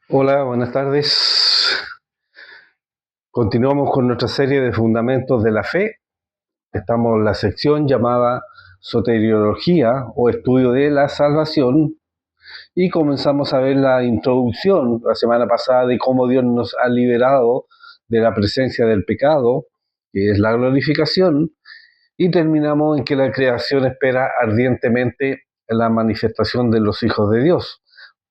Hola, buenas tardes. Continuamos con nuestra serie de fundamentos de la fe. Estamos en la sección llamada Soteriología o estudio de la salvación y comenzamos a ver la introducción la semana pasada de cómo Dios nos ha liberado de la presencia del pecado, que es la glorificación, y terminamos en que la creación espera ardientemente la manifestación de los hijos de Dios.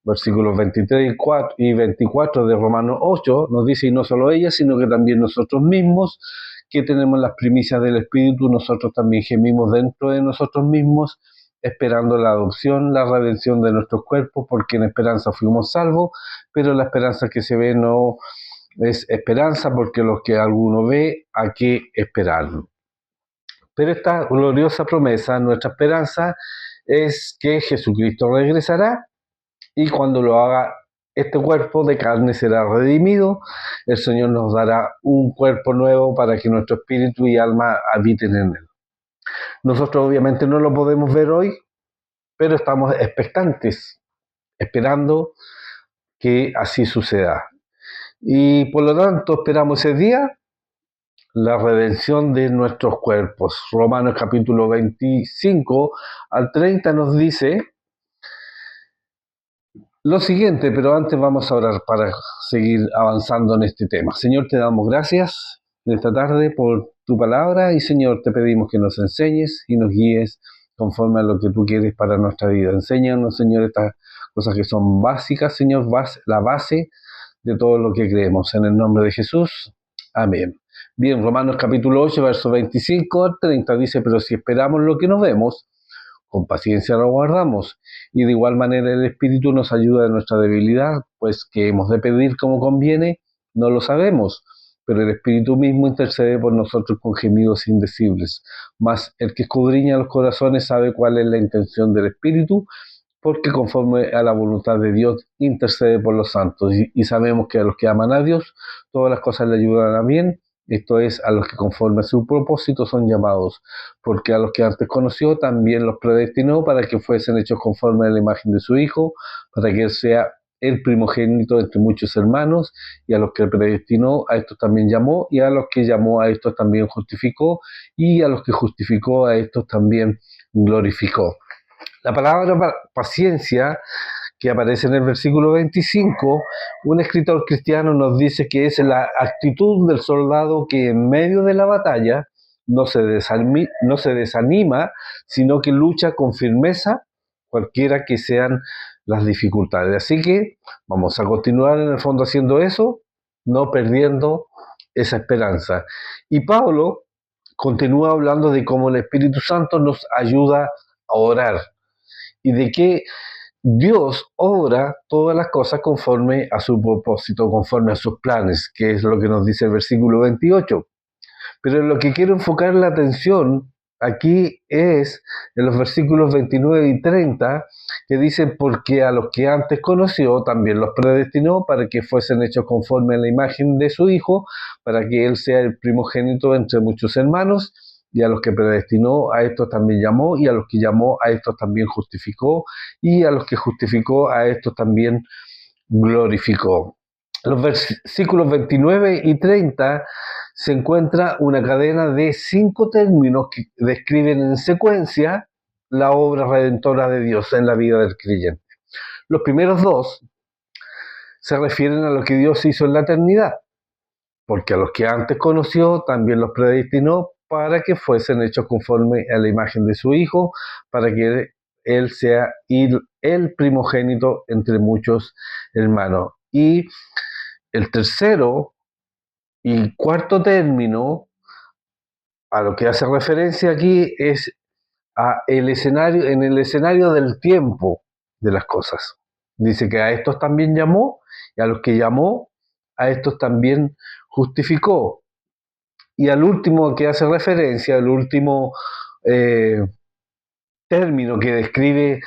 Versículos 23 y 24 de Romanos 8 nos dice, y no solo ella, sino que también nosotros mismos, que tenemos las primicias del Espíritu, nosotros también gemimos dentro de nosotros mismos, esperando la adopción, la redención de nuestros cuerpos, porque en esperanza fuimos salvos, pero la esperanza que se ve no es esperanza, porque lo que alguno ve, ¿a qué esperarlo? Pero esta gloriosa promesa, nuestra esperanza, es que Jesucristo regresará y cuando lo haga, este cuerpo de carne será redimido. El Señor nos dará un cuerpo nuevo para que nuestro espíritu y alma habiten en él. Nosotros obviamente no lo podemos ver hoy, pero estamos expectantes, esperando que así suceda. Y por lo tanto esperamos ese día la redención de nuestros cuerpos. Romanos capítulo 25 al 30 nos dice lo siguiente, pero antes vamos a orar para seguir avanzando en este tema. Señor, te damos gracias en esta tarde por tu palabra y Señor, te pedimos que nos enseñes y nos guíes conforme a lo que tú quieres para nuestra vida. Enséñanos, Señor, estas cosas que son básicas, Señor, la base de todo lo que creemos. En el nombre de Jesús, amén. Bien, Romanos capítulo 8, verso 25 al 30 dice, pero si esperamos lo que no vemos, con paciencia lo guardamos. Y de igual manera el Espíritu nos ayuda en nuestra debilidad, pues que hemos de pedir como conviene, no lo sabemos, pero el Espíritu mismo intercede por nosotros con gemidos indecibles. Mas el que escudriña los corazones sabe cuál es la intención del Espíritu, porque conforme a la voluntad de Dios intercede por los santos. Y sabemos que a los que aman a Dios, todas las cosas le ayudan a bien, esto es, a los que conforme a su propósito son llamados, porque a los que antes conoció también los predestinó para que fuesen hechos conforme a la imagen de su Hijo, para que Él sea el primogénito entre muchos hermanos, y a los que predestinó, a estos también llamó, y a los que llamó, a estos también justificó, y a los que justificó, a estos también glorificó. La palabra paciencia que aparece en el versículo 25, un escritor cristiano nos dice que es la actitud del soldado que en medio de la batalla no se desanima, sino que lucha con firmeza, cualquiera que sean las dificultades. Así que vamos a continuar en el fondo haciendo eso, no perdiendo esa esperanza. Y Pablo continúa hablando de cómo el Espíritu Santo nos ayuda a orar y de que Dios obra todas las cosas conforme a su propósito, conforme a sus planes, que es lo que nos dice el versículo 28. Pero en lo que quiero enfocar la atención aquí es en los versículos 29 y 30, que dicen, porque a los que antes conoció también los predestinó para que fuesen hechos conforme a la imagen de su Hijo, para que Él sea el primogénito entre muchos hermanos, y a los que predestinó, a estos también llamó, y a los que llamó, a estos también justificó, y a los que justificó, a estos también glorificó. Los versículos 29 y 30 se encuentra una cadena de 5 términos que describen en secuencia la obra redentora de Dios en la vida del creyente. Los primeros dos se refieren a lo que Dios hizo en la eternidad, porque a los que antes conoció también los predestinó para que fuesen hechos conforme a la imagen de su Hijo, para que Él sea el primogénito entre muchos hermanos. Y el tercero y cuarto término a lo que hace referencia aquí es a el escenario, en el escenario del tiempo de las cosas. Dice que a estos también llamó, y a los que llamó, a estos también justificó. Y al último que hace referencia, al último eh, término que describe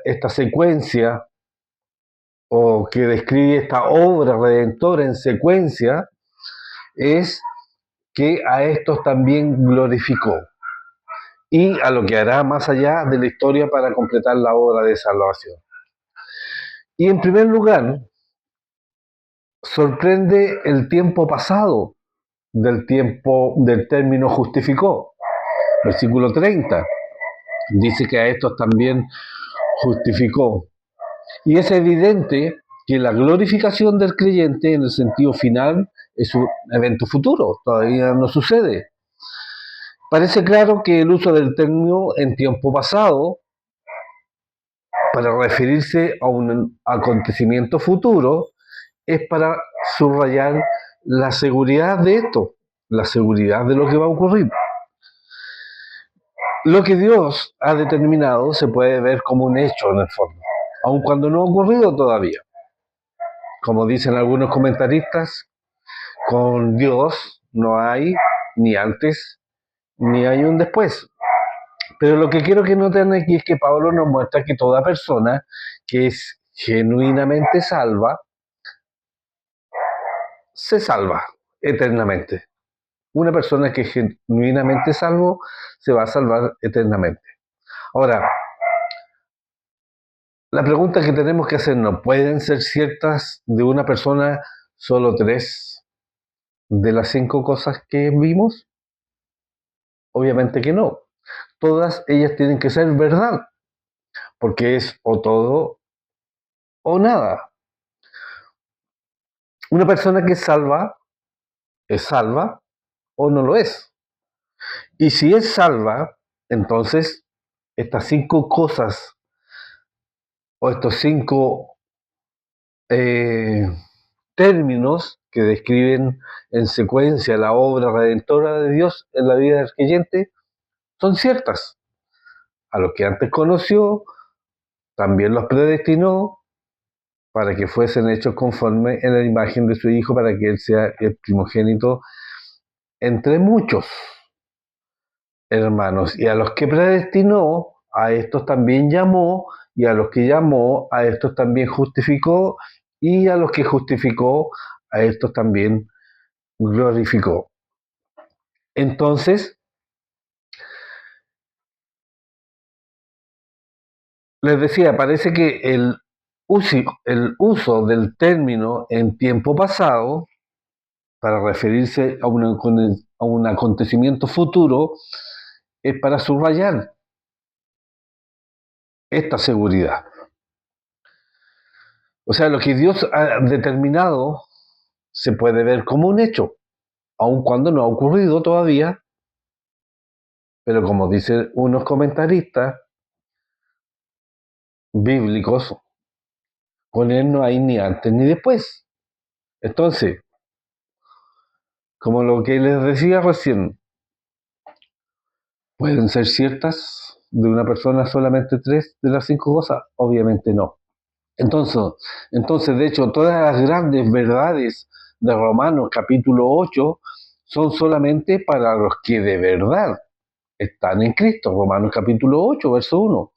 esta secuencia o que describe esta obra redentora en secuencia, es que a estos también glorificó y a lo que hará más allá de la historia para completar la obra de salvación. Y en primer lugar, sorprende el tiempo pasado del término justificó. Versículo 30 dice que a estos también justificó. Y es evidente que la glorificación del creyente en el sentido final es un evento futuro, todavía no sucede. Parece claro que el uso del término en tiempo pasado para referirse a un acontecimiento futuro es para subrayar la seguridad de esto, la seguridad de lo que va a ocurrir. Lo que Dios ha determinado se puede ver como un hecho en el fondo, aun cuando no ha ocurrido todavía. Como dicen algunos comentaristas, con Dios no hay ni antes ni hay un después. Pero lo que quiero que noten aquí es que Pablo nos muestra que toda persona que es genuinamente salva, se salva eternamente. Una persona que es genuinamente salvo, se va a salvar eternamente. Ahora, la pregunta que tenemos que hacernos, ¿pueden ser ciertas de una persona solo 3 de las 5 cosas que vimos? Obviamente que no. Todas ellas tienen que ser verdad, porque es o todo o nada. Una persona que es salva o no lo es. Y si es salva, entonces estas 5 cosas o estos 5 eh, términos que describen en secuencia la obra redentora de Dios en la vida del creyente son ciertas. A los que antes conoció, también los predestinó para que fuesen hechos conforme en la imagen de su Hijo, para que Él sea el primogénito entre muchos hermanos. Y a los que predestinó, a estos también llamó, y a los que llamó, a estos también justificó, y a los que justificó, a estos también glorificó. Entonces, les decía, parece que el uso del término en tiempo pasado para referirse a un acontecimiento futuro es para subrayar esta seguridad. O sea, lo que Dios ha determinado se puede ver como un hecho, aun cuando no ha ocurrido todavía, pero como dicen unos comentaristas bíblicos, con Él no hay ni antes ni después. Entonces, como lo que les decía recién, ¿pueden ser ciertas de una persona solamente 3 de las 5 cosas? Obviamente no. Entonces, de hecho, todas las grandes verdades de Romanos capítulo 8 son solamente para los que de verdad están en Cristo. Romanos capítulo 8, verso 1.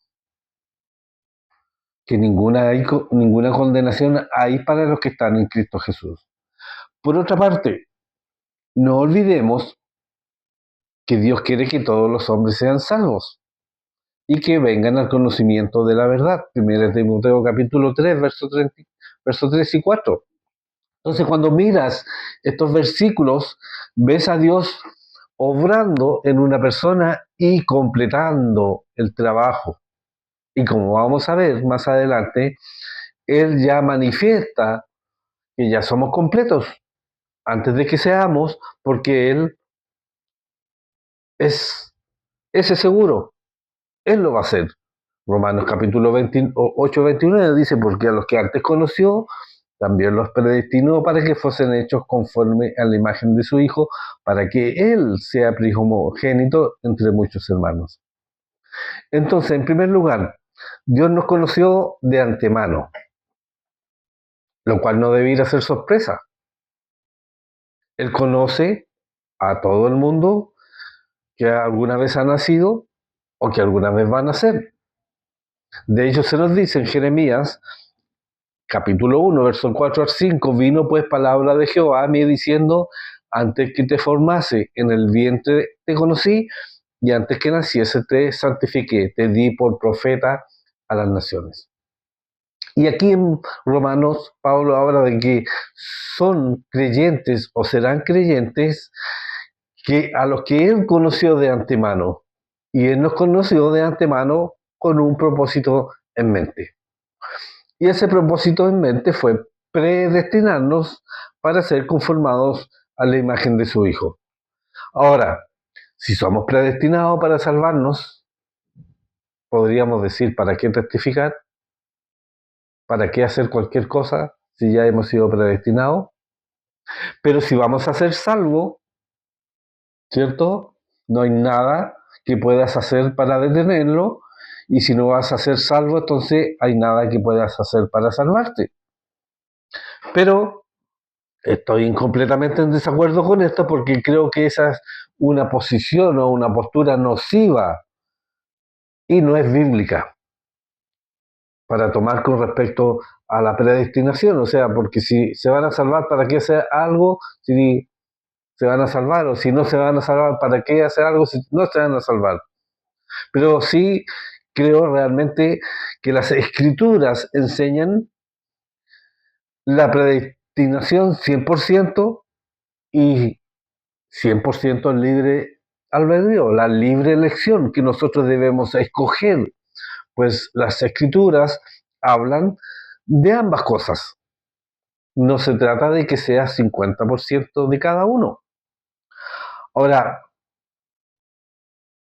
Que ninguna condenación hay para los que están en Cristo Jesús. Por otra parte, no olvidemos que Dios quiere que todos los hombres sean salvos y que vengan al conocimiento de la verdad. 1 Timoteo capítulo 3, verso 3 y 4. Entonces, cuando miras estos versículos, ves a Dios obrando en una persona y completando el trabajo. Y como vamos a ver más adelante, Él ya manifiesta que ya somos completos antes de que seamos, porque Él es ese seguro. Él lo va a hacer. Romanos capítulo 8, 21 dice, porque a los que antes conoció, también los predestinó para que fuesen hechos conforme a la imagen de su Hijo, para que Él sea primogénito entre muchos hermanos. Entonces, en primer lugar, Dios nos conoció de antemano, lo cual no debiera ser sorpresa. Él conoce a todo el mundo que alguna vez ha nacido o que alguna vez va a nacer. De hecho, se nos dice en Jeremías capítulo 1, verso 4 al 5, vino pues palabra de Jehová a mí diciendo, antes que te formase en el vientre te conocí, y antes que naciese te santifiqué, te di por profeta a las naciones. Y aquí en Romanos, Pablo habla de que son creyentes o serán creyentes que a los que él conoció de antemano. Y él nos conoció de antemano con un propósito en mente. Y ese propósito en mente fue predestinarnos para ser conformados a la imagen de su Hijo. Ahora, si somos predestinados para salvarnos, podríamos decir, ¿para qué testificar? ¿Para qué hacer cualquier cosa si ya hemos sido predestinados? Pero si vamos a ser salvos, ¿cierto? No hay nada que puedas hacer para detenerlo, y si no vas a ser salvo, entonces hay nada que puedas hacer para salvarte. Pero estoy completamente en desacuerdo con esto porque creo que esa es una posición o una postura nociva y no es bíblica para tomar con respecto a la predestinación. O sea, porque si se van a salvar, ¿para qué hacer algo si se van a salvar? O si no se van a salvar, ¿para qué hacer algo si no se van a salvar? Pero sí creo realmente que las escrituras enseñan la predestinación 100% y 100% el libre albedrío, la libre elección que nosotros debemos escoger, pues las escrituras hablan de ambas cosas. No se trata de que sea 50% de cada uno. Ahora,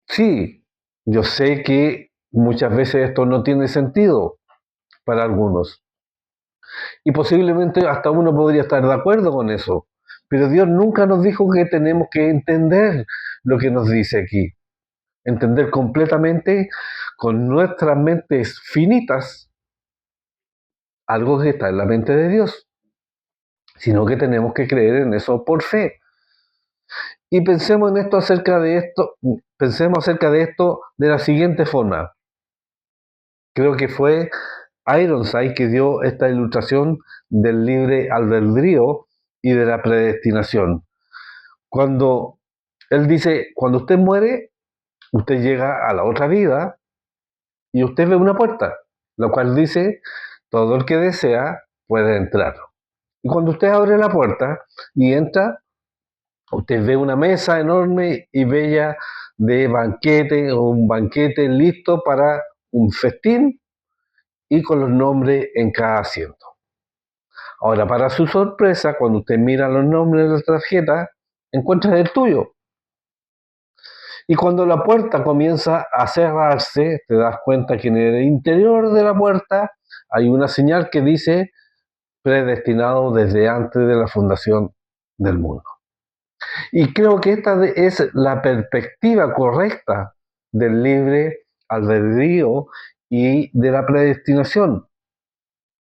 sí, yo sé que muchas veces esto no tiene sentido para algunos y posiblemente hasta uno podría estar de acuerdo con eso, pero Dios nunca nos dijo que tenemos que entender lo que nos dice aquí. Entender completamente con nuestras mentes finitas algo que está en la mente de Dios, sino que tenemos que creer en eso por fe. Y pensemos acerca de esto de la siguiente forma. Creo que fue Ironside que dio esta ilustración del libre albedrío y de la predestinación. Cuando él dice, cuando usted muere, usted llega a la otra vida y usted ve una puerta, la cual dice, todo el que desea puede entrar. Y cuando usted abre la puerta y entra, usted ve una mesa enorme y bella de banquete o un banquete listo para un festín y con los nombres en cada asiento. Ahora, para su sorpresa, cuando usted mira los nombres de la tarjeta, encuentra el tuyo. Y cuando la puerta comienza a cerrarse, te das cuenta que en el interior de la puerta hay una señal que dice predestinado desde antes de la fundación del mundo. Y creo que esta es la perspectiva correcta del libre albedrío y de la predestinación,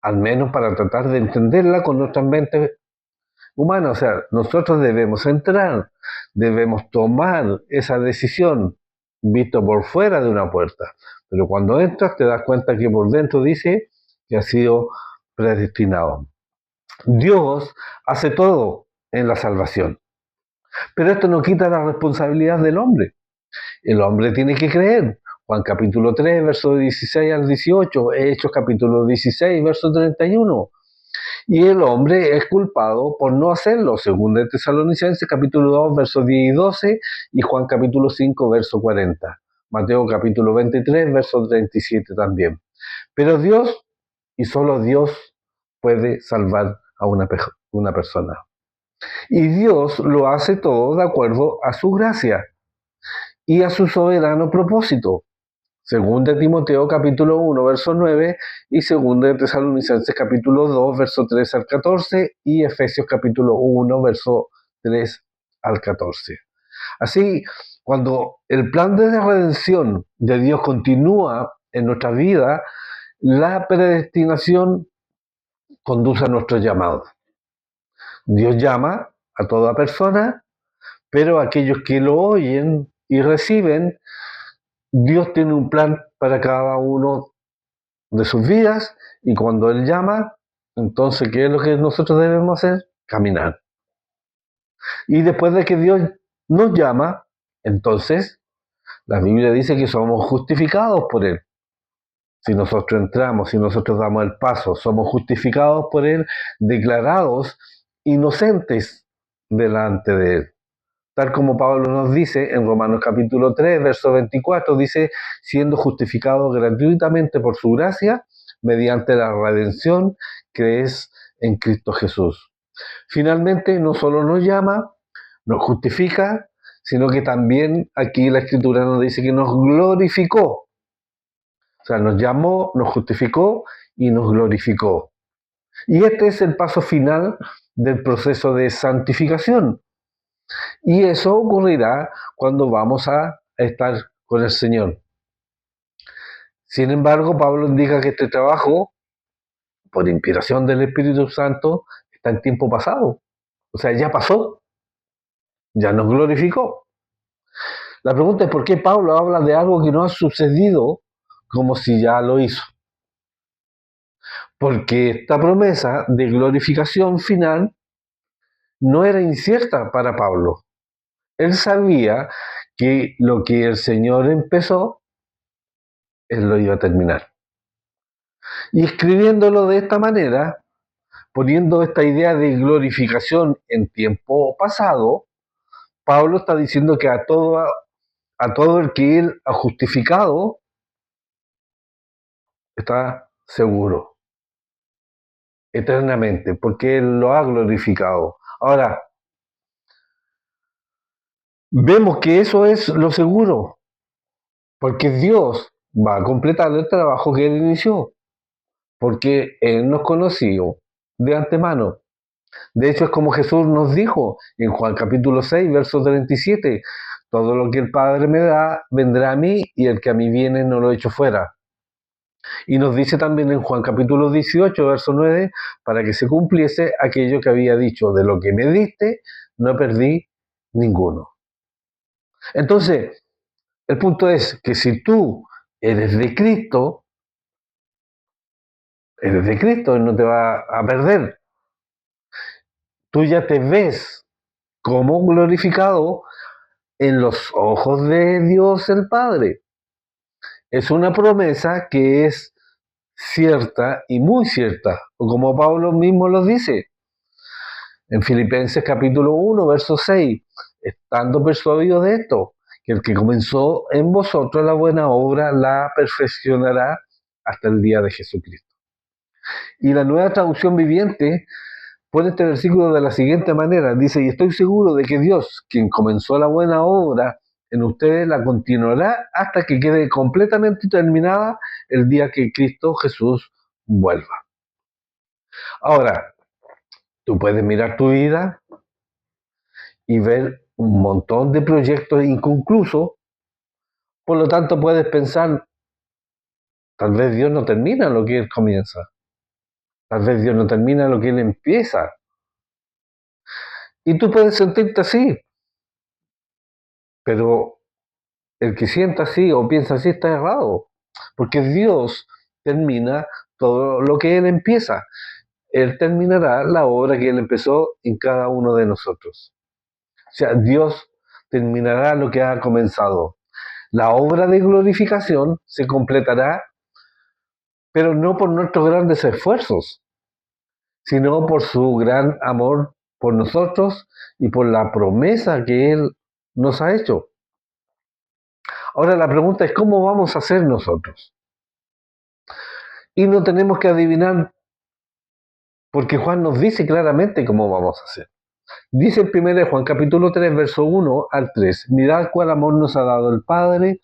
al menos para tratar de entenderla con nuestra mente humana. O sea, nosotros debemos entrar, debemos tomar esa decisión visto por fuera de una puerta, pero cuando entras te das cuenta que por dentro dice que ha sido predestinado. Dios hace todo en la salvación, pero esto no quita la responsabilidad del hombre. El hombre tiene que creer. Juan capítulo 3, verso 16 al 18, Hechos capítulo 16, verso 31. Y el hombre es culpado por no hacerlo, según de Tesalonicenses capítulo 2, versos 10 y 12, y Juan capítulo 5, verso 40. Mateo capítulo 23, verso 37 también. Pero Dios, y solo Dios, puede salvar a una persona. Y Dios lo hace todo de acuerdo a su gracia y a su soberano propósito. Según de Timoteo capítulo 1, verso 9, y según de Tesalonicenses capítulo 2, verso 3 al 14, y Efesios capítulo 1, verso 3 al 14. Así, cuando el plan de redención de Dios continúa en nuestra vida, la predestinación conduce a nuestro llamado. Dios llama a toda persona, pero aquellos que lo oyen y reciben, Dios tiene un plan para cada uno de sus vidas, y cuando Él llama, entonces, ¿qué es lo que nosotros debemos hacer? Caminar. Y después de que Dios nos llama, entonces la Biblia dice que somos justificados por Él. Si nosotros entramos, si nosotros damos el paso, somos justificados por Él, declarados inocentes delante de Él. Tal como Pablo nos dice en Romanos capítulo 3, verso 24, dice, siendo justificados gratuitamente por su gracia, mediante la redención que es en Cristo Jesús. Finalmente, no solo nos llama, nos justifica, sino que también aquí la Escritura nos dice que nos glorificó. O sea, nos llamó, nos justificó y nos glorificó. Y este es el paso final del proceso de santificación. Y eso ocurrirá cuando vamos a estar con el Señor. Sin embargo, Pablo indica que este trabajo, por inspiración del Espíritu Santo, está en tiempo pasado. O sea, ya pasó, ya nos glorificó. La pregunta es por qué Pablo habla de algo que no ha sucedido como si ya lo hizo. Porque esta promesa de glorificación final no era incierta para Pablo. Él sabía que lo que el Señor empezó, Él lo iba a terminar. Y escribiéndolo de esta manera, poniendo esta idea de glorificación en tiempo pasado, Pablo está diciendo que a todo el que Él ha justificado, está seguro, eternamente, porque Él lo ha glorificado. Ahora, vemos que eso es lo seguro, porque Dios va a completar el trabajo que Él inició, porque Él nos conoció de antemano. De hecho, es como Jesús nos dijo en Juan capítulo 6, verso 37, todo lo que el Padre me da, vendrá a mí, y el que a mí viene no lo echo fuera. Y nos dice también en Juan capítulo 18, verso 9, para que se cumpliese aquello que había dicho, de lo que me diste, no perdí ninguno. Entonces, el punto es que si tú eres de Cristo, Él no te va a perder. Tú ya te ves como glorificado en los ojos de Dios el Padre. Es una promesa que es cierta y muy cierta, como Pablo mismo lo dice en Filipenses capítulo 1, verso 6, estando persuadido de esto, que el que comenzó en vosotros la buena obra la perfeccionará hasta el día de Jesucristo. Y la Nueva Traducción Viviente pone este versículo de la siguiente manera, dice, y estoy seguro de que Dios, quien comenzó la buena obra en ustedes, la continuará hasta que quede completamente terminada el día que Cristo Jesús vuelva. Ahora, tú puedes mirar tu vida y ver un montón de proyectos inconclusos, por lo tanto puedes pensar, tal vez Dios no termina lo que Él comienza, tal vez Dios no termina lo que Él empieza. Y tú puedes sentirte así, pero el que sienta así o piensa así está errado, porque Dios termina todo lo que Él empieza. Él terminará la obra que Él empezó en cada uno de nosotros. O sea, Dios terminará lo que ha comenzado. La obra de glorificación se completará, pero no por nuestros grandes esfuerzos, sino por su gran amor por nosotros y por la promesa que Él nos ha hecho. Ahora la pregunta es, ¿cómo vamos a hacer nosotros? Y no tenemos que adivinar, porque Juan nos dice claramente cómo vamos a hacer. Dice en 1 Juan capítulo 3, verso 1 al 3, mirad cuál amor nos ha dado el Padre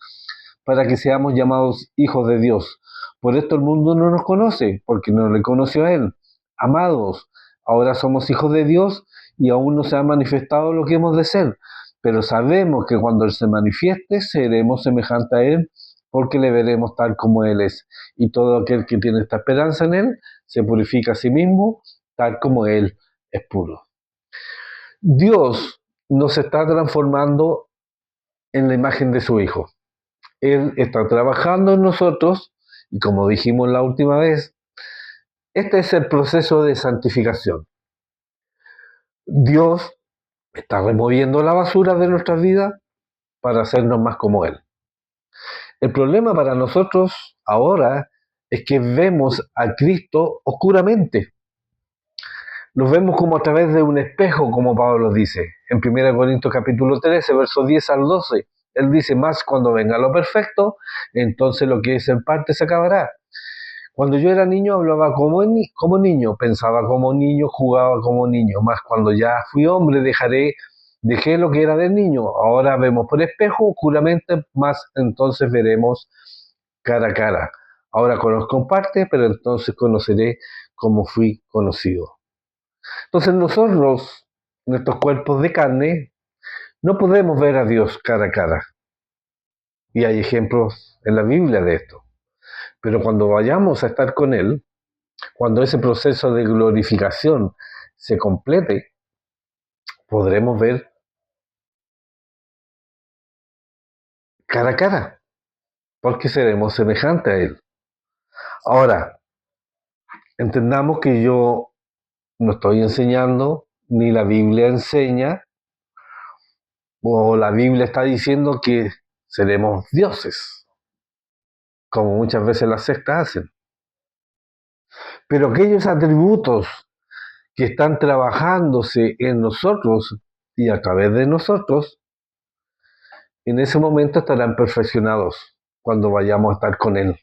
para que seamos llamados hijos de Dios. Por esto el mundo no nos conoce, porque no le conoció a Él. Amados, ahora somos hijos de Dios y aún no se ha manifestado lo que hemos de ser, pero sabemos que cuando Él se manifieste seremos semejantes a Él, porque le veremos tal como Él es. Y todo aquel que tiene esta esperanza en Él se purifica a sí mismo, tal como Él es puro. Dios nos está transformando en la imagen de su Hijo. Él está trabajando en nosotros y como dijimos la última vez, este es el proceso de santificación. Dios está removiendo la basura de nuestras vidas para hacernos más como Él. El problema para nosotros ahora es que vemos a Cristo oscuramente. Los vemos como a través de un espejo, como Pablo dice. En 1 Corintios capítulo 13, versos 10 al 12. Él dice, más cuando venga lo perfecto, entonces lo que es en parte se acabará. Cuando yo era niño hablaba como niño, pensaba como niño, jugaba como niño. Más cuando ya fui hombre dejé lo que era del niño. Ahora vemos por espejo, oscuramente, más entonces veremos cara a cara. Ahora conozco en parte, pero entonces conoceré como fui conocido. Entonces nosotros, nuestros cuerpos de carne, no podemos ver a Dios cara a cara. Y hay ejemplos en la Biblia de esto. Pero cuando vayamos a estar con Él, cuando ese proceso de glorificación se complete, podremos ver cara a cara, porque seremos semejantes a Él. Ahora, entendamos que yo no estoy enseñando, ni la Biblia enseña, o la Biblia está diciendo que seremos dioses, como muchas veces las sectas hacen. Pero aquellos atributos que están trabajándose en nosotros y a través de nosotros, en ese momento estarán perfeccionados cuando vayamos a estar con Él.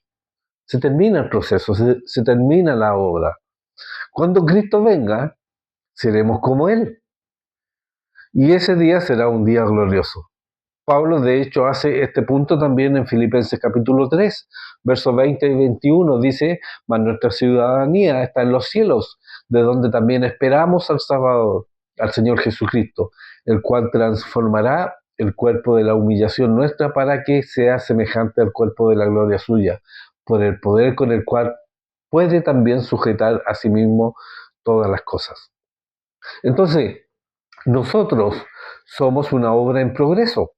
Se termina el proceso, se termina la obra. Cuando Cristo venga, seremos como Él. Y ese día será un día glorioso. Pablo, de hecho, hace este punto también en Filipenses capítulo 3, versos 20 y 21. Dice, mas nuestra ciudadanía está en los cielos, de donde también esperamos al Salvador, al Señor Jesucristo, el cual transformará el cuerpo de la humillación nuestra para que sea semejante al cuerpo de la gloria suya, por el poder con el cual puede también sujetar a sí mismo todas las cosas. Entonces, nosotros somos una obra en progreso.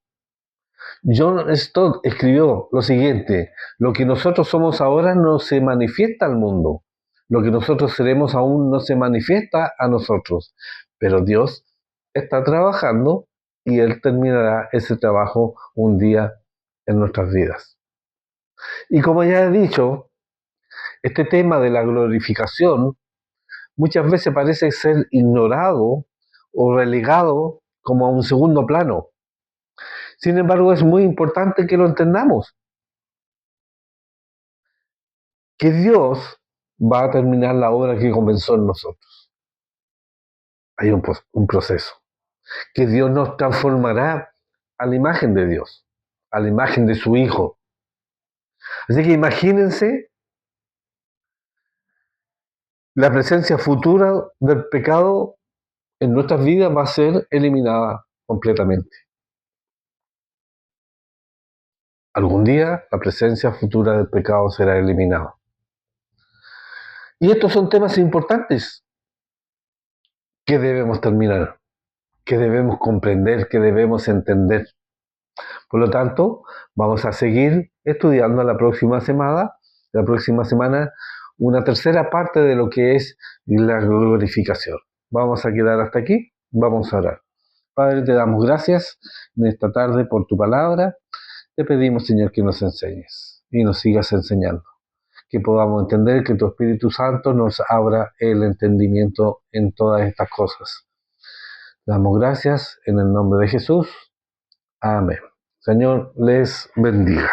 John Stott escribió lo siguiente, lo que nosotros somos ahora no se manifiesta al mundo, lo que nosotros seremos aún no se manifiesta a nosotros, pero Dios está trabajando y Él terminará ese trabajo un día en nuestras vidas. Y como ya he dicho, este tema de la glorificación muchas veces parece ser ignorado o relegado como a un segundo plano. Sin embargo, es muy importante que lo entendamos, que Dios va a terminar la obra que comenzó en nosotros. Hay un proceso, que Dios nos transformará a la imagen de Dios, a la imagen de su Hijo. Así que imagínense la presencia futura del pecado en nuestras vidas va a ser eliminada completamente. Algún día la presencia futura del pecado será eliminada. Y estos son temas importantes que debemos terminar, que debemos comprender, que debemos entender. Por lo tanto, vamos a seguir estudiando la próxima semana, una tercera parte de lo que es la glorificación. Vamos a quedar hasta aquí, vamos a orar. Padre, te damos gracias en esta tarde por tu palabra. Te pedimos, Señor, que nos enseñes y nos sigas enseñando. Que podamos entender que tu Espíritu Santo nos abra el entendimiento en todas estas cosas. Te damos gracias en el nombre de Jesús. Amén. Señor les bendiga.